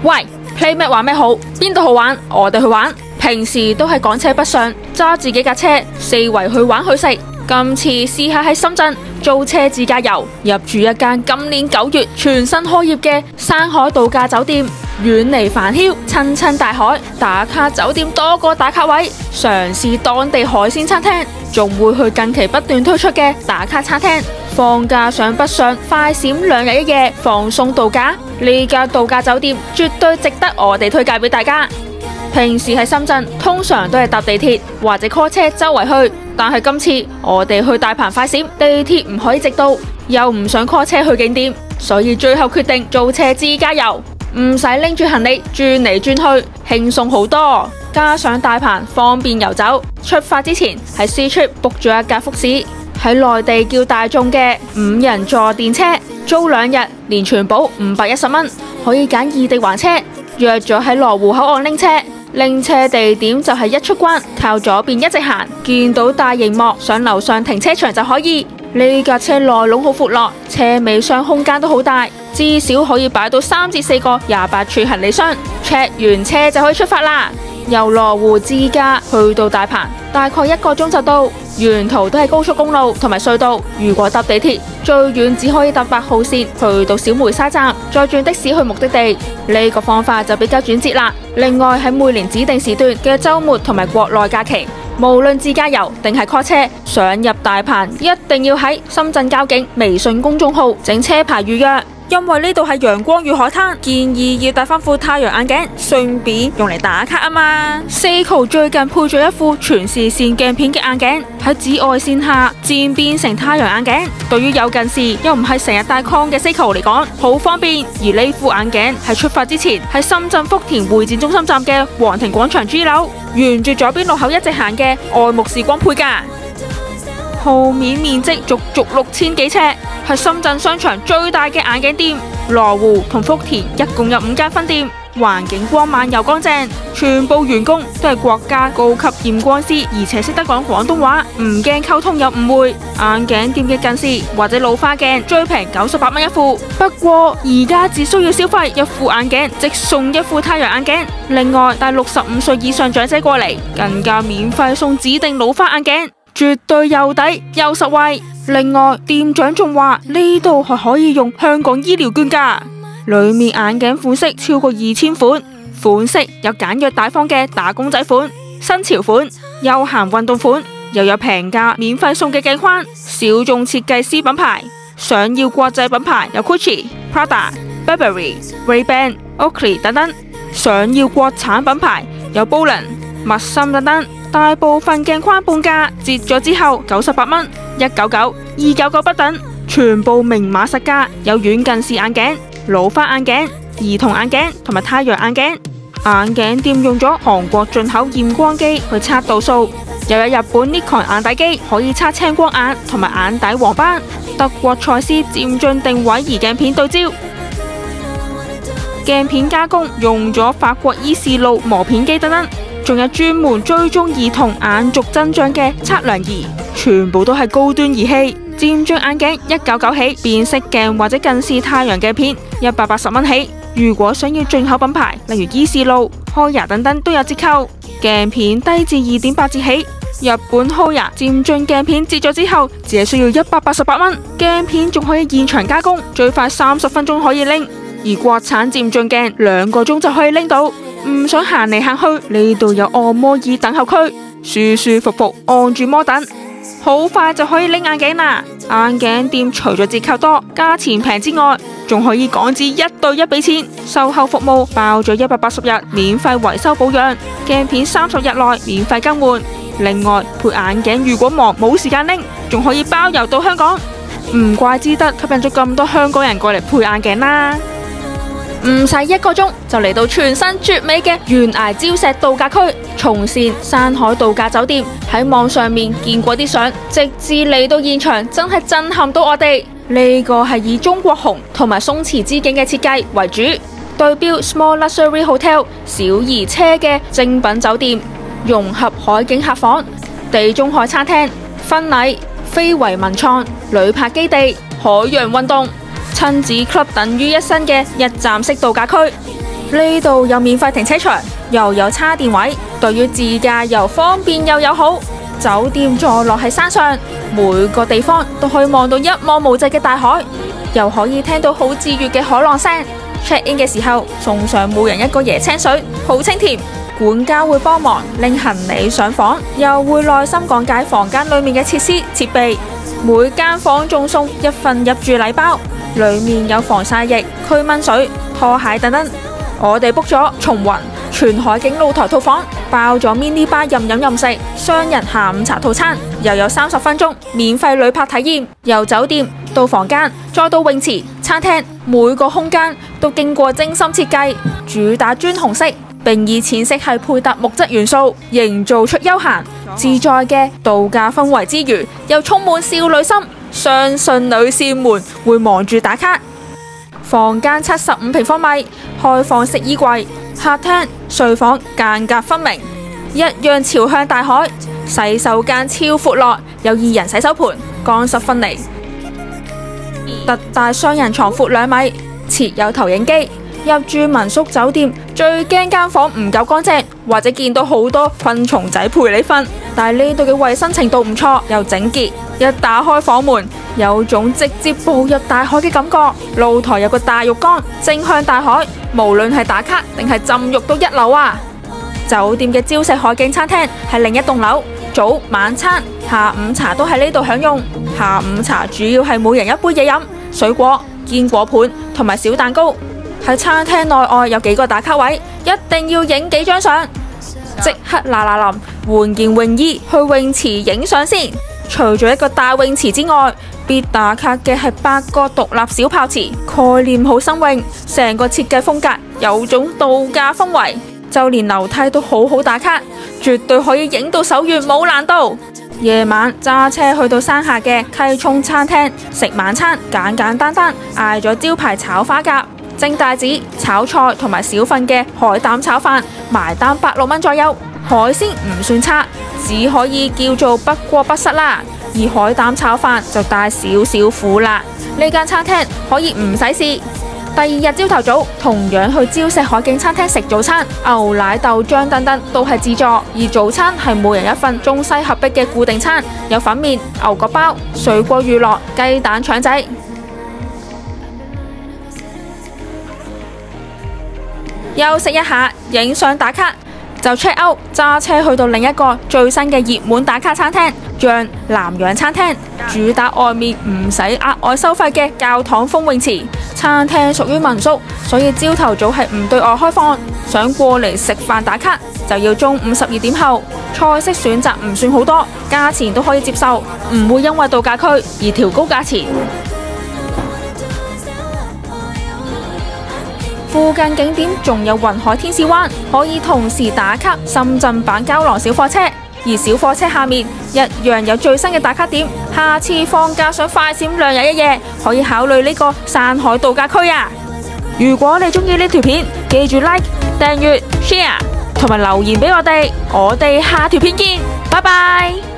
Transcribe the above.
喂 ，play 咩玩咩好？邊度好玩？我哋去玩。平時都係趕車北上，揸自己架車四圍去玩去食。今次試下喺深圳租車自駕遊，入住一間今年9月全新開業嘅山海度假酒店，遠離繁囂，親親大海，打卡酒店多個打卡位，嘗試當地海鮮餐廳，仲會去近期不斷推出嘅打卡餐廳。放假上北上，快閃2日1夜放鬆度假，呢間度假酒店絕對值得我哋推介俾大家。平時喺深圳通常都係搭地鐵或者 call 車周圍去，但係今次我哋去大鵬快閃，地鐵唔可以直到，又唔想 call 車去景點，所以最後決定租車自駕遊，唔使拎住行李轉嚟轉去，輕鬆好多。加上大鵬方便遊走，出發之前喺 Ctrip book 咗一架福士，喺內地叫大眾嘅5人座電車，租2日，連全保510蚊，可以揀異地還車。約咗喺羅湖口岸拎車，拎車地點就係一出關，靠左邊一直行，見到大螢幕，上樓上停車場就可以。呢架車內籠好闊落，車尾箱空間都好大，至少可以擺到3至4個28吋行李箱。check 完車就可以出發啦。由羅湖自駕去到大鵬，大概1個鐘就到。沿途都係高速公路同埋隧道，如果搭地鐵，最遠只可以搭8號線去到小梅沙站，再轉的士去目的地。呢個方法就比較轉折啦。另外喺每年指定時段嘅週末同埋國內假期，無論自駕遊定係 call 車，想入大鵬一定要喺深圳交警微信公眾號整車牌預約。因為呢度係陽光與海灘，建議要戴翻副太陽眼鏡，順便用嚟打卡啊嘛。Seiko 最近配咗一副全視線鏡片嘅眼鏡，喺紫外線下漸變成太陽眼鏡，對於有近視又唔係成日戴框嘅 Seiko 嚟講好方便。而呢副眼鏡喺出發之前喺深圳福田會展中心站嘅皇庭廣場 G 樓，沿住左邊路口一直行嘅愛慕視光配㗎。鋪面面積足足6000幾尺，係深圳商場最大嘅眼鏡店。羅湖同福田一共有5間分店，環境光猛又乾淨，全部員工都係國家高級驗光師，而且識得講廣東話，唔驚溝通有誤會。眼鏡店嘅近視或者老花鏡最平98蚊一副，不過而家只需要消費1副眼鏡即送1副太陽眼鏡，另外帶65歲以上長者過嚟，更加免費送指定老花眼鏡，絕對又抵又實惠。另外店長仲話呢度係可以用香港醫療券㗎，裏面眼鏡款式超過2000款，款式有簡約大方嘅打工仔款、新潮款、休閒運動款，又有平價免費送嘅鏡框，小眾設計師品牌。想要國際品牌有 Gucci、Prada、Burberry、Ray-Ban、Oakley 等等，想要國產品牌有 Bolon、密森等等。大部分鏡框半價，折咗之後98蚊、199、299不等，全部明碼實價。有遠近視眼鏡、老花眼鏡、兒童眼鏡同埋太陽眼鏡。眼鏡店用咗韓國進口驗光機去測度數，又有日本 Nikon 眼底機可以測青光眼同埋眼底黃斑。德國蔡司漸進定位儀鏡片對焦，鏡片加工用咗法國伊士路磨片機等等。仲有專門追蹤兒童眼軸增長嘅測量儀，全部都係高端儀器。漸進眼鏡199起，變色鏡或者近視太陽鏡片180蚊起。如果想要進口品牌，例如伊士路、Hoya 等等都有折扣。鏡片低至2.8折起，日本 Hoya 漸進鏡片折咗之後，只係需要188蚊。鏡片仲可以現場加工，最快30分鐘可以拎。而國產漸進鏡2個鐘就可以拎到。唔想行嚟行去，呢度有按摩椅等候區，舒舒服服按住摩等，好快就可以拎眼鏡啦。眼鏡店除咗折扣多、價錢平之外，仲可以港紙1對1俾錢，售後服務包咗180日免費維修保養，鏡片30日內免費更換。另外配眼鏡如果忙冇時間拎，仲可以包郵到香港。唔怪之得吸引咗咁多香港人過嚟配眼鏡啦。唔使1個鐘就嚟到全新絕美嘅懸崖礁石度假區松善山海度假酒店。喺網上面見過啲相，直至嚟到現場真係震撼到我哋。呢個係以中國紅同埋松弛之境嘅設計為主，對標 Small Luxury Hotel 小兒車嘅精品酒店，融合海景客房、地中海餐廳、婚禮、非遺文創、旅拍基地、海洋運動、親子 club 等於一身嘅一站式度假區。呢度有免費停車場，又有叉電位，對於自駕遊方便又友好。酒店坐落喺山上，每個地方都可以望到一望無際嘅大海，又可以聽到好治癒嘅海浪聲。check in 嘅時候送上每人1個椰青水，好清甜。管家會幫忙拎行李上房，又會耐心講解房間裏面嘅設施設備。每間房仲送1份入住禮包，裏面有防曬液、驅蚊水、拖鞋等等。我哋 book 咗松雲全海景露台套房，包咗 mini bar任飲任食，雙人下午茶套餐，又有30分鐘免費旅拍體驗。由酒店到房間再到泳池、餐廳，每個空間都經過精心設計，主打磚紅色，並以淺色系配搭木質元素，營造出悠閒自在嘅度假氛圍之餘，又充滿少女心，相信女士們會忙住打卡。房間75平方米，開放式衣櫃，客廳、睡房間隔分明，一樣朝向大海。洗手間超闊落，有2人洗手盆，乾濕分離。特大雙人床闊2米，設有投影機。入住民宿酒店最驚間房唔夠乾淨，或者見到好多昆蟲仔陪你瞓。但係呢度嘅衛生程度唔錯，又整潔。一打開房門，有種直接步入大海嘅感覺。露台有個大浴缸，正向大海，無論係打卡定係浸浴都一流啊！酒店嘅礁石海景餐廳係另一棟樓，早晚餐、下午茶都喺呢度享用。下午茶主要係每人1杯嘢飲、水果、堅果盤同埋小蛋糕。喺餐廳內外有幾個打卡位，一定要影幾張相。即刻嗱嗱臨換件泳衣去泳池影相先。除咗一個大泳池之外，必打卡嘅係8個獨立小泡池，概念好新穎，成個設計風格有種度假氛圍。就連樓梯都好好打卡，絕對可以影到手軟冇難度。夜晚揸車去到山下嘅溪涌餐廳食晚餐，簡簡單單嗌咗招牌炒花甲、蒸帶子、炒菜同埋小份嘅海膽炒飯，埋單86蚊左右。海鮮唔算差，只可以叫做不過不失啦。而海膽炒飯就帶少少苦辣。呢間餐廳可以唔使試。第二日朝頭早同樣去礁石海景餐廳食早餐，牛奶豆漿等等都係自助，而早餐係每人1份中西合璧嘅固定餐，有粉麵、牛角包、水果乳酪、雞蛋腸仔。休息一下，影相打卡，就 check out， 揸車去到另一個最新嘅熱門打卡餐廳——象南洋餐廳，主打外面唔使額外收費嘅教堂風泳池。餐廳屬於民宿，所以朝頭早係唔對外開放。想過嚟食飯打卡，就要中午12點後。菜式選擇唔算好多，價錢都可以接受，唔會因為度假區而調高價錢。附近景點仲有雲海天使灣，可以同時打卡深圳版膠囊小貨車，而小貨車下面一樣有最新嘅打卡點。下次放假想快閃2日1夜，可以考慮呢個山海度假區啊！如果你中意呢條片，記住 like、訂閱、share 同埋留言俾我哋，我哋下條片見，拜拜。